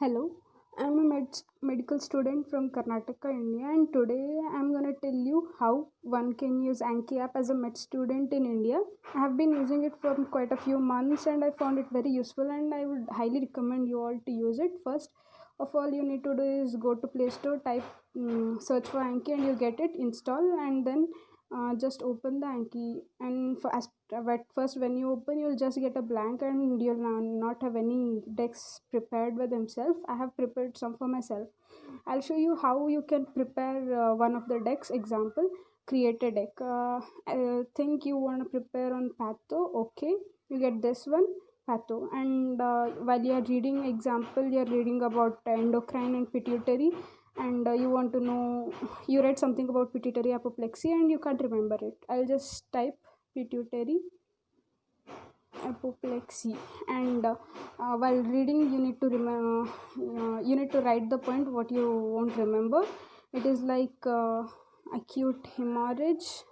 Hello, I'm a medical student from Karnataka, India, and today I'm gonna tell you how one can use Anki app as a med student in India. I have been using it for quite a few months and I found it very useful, and I would highly recommend you all to use it. First of all, you need to do is go to Play Store, type search for Anki, and you get it, install, and then just open the Anki. And at first, when you open, you'll just get a blank and you'll not have any decks prepared by themselves. I have prepared some for myself. I'll show you how you can prepare one of the decks. Example, create a deck. I think you want to prepare on Patho. Okay, you get this one, Patho. And while you are reading example, you are reading about endocrine and pituitary, and you want to know, you read something about pituitary apoplexy and you can't remember it. I'll just type pituitary apoplexy, and while reading you need to remember, you need to write the point what you won't remember. It is like acute hemorrhage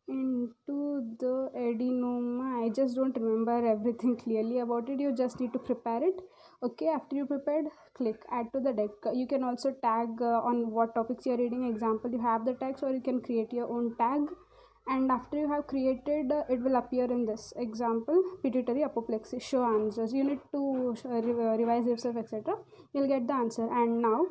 into the adenoma. I just don't remember everything clearly about it. You just need to prepare it. Okay, after you prepared, click add to the deck. You can also tag on what topics you're reading. Example, you have the tags, or you can create your own tag. And after you have created, it will appear in this example, pituitary apoplexy, show answers. You need to revise yourself, etc. You'll get the answer. And now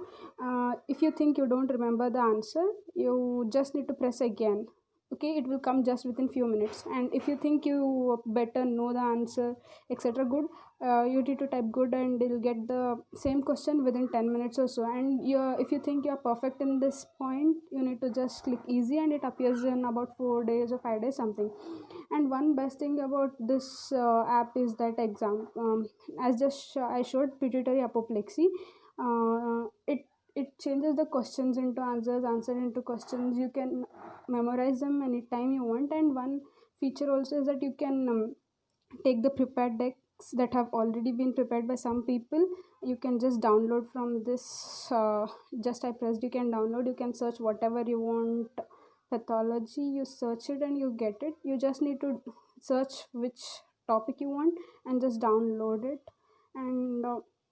if you think you don't remember the answer, you just need to press again. Okay, it will come just within few minutes. And if you think you better know the answer, etc., good, you need to type good, and you'll get the same question within 10 minutes or so. And if you think you're perfect in this point, you need to just click easy, and it appears in about 4 days or 5 days something. And one best thing about this app is that as I showed pituitary apoplexy, it changes the questions into answers, answer into questions. You can memorize them anytime you want. And one feature also is that you can take the prepared decks that have already been prepared by some people. You can just download from this. Just I pressed, you can download, you can search whatever you want pathology, you search it and you get it. You just need to search which topic you want and just download it. And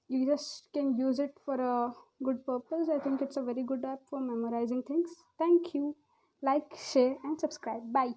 you just can use it for a good purpose. I think it's a very good app for memorizing things. Thank you. Like, share and subscribe. Bye.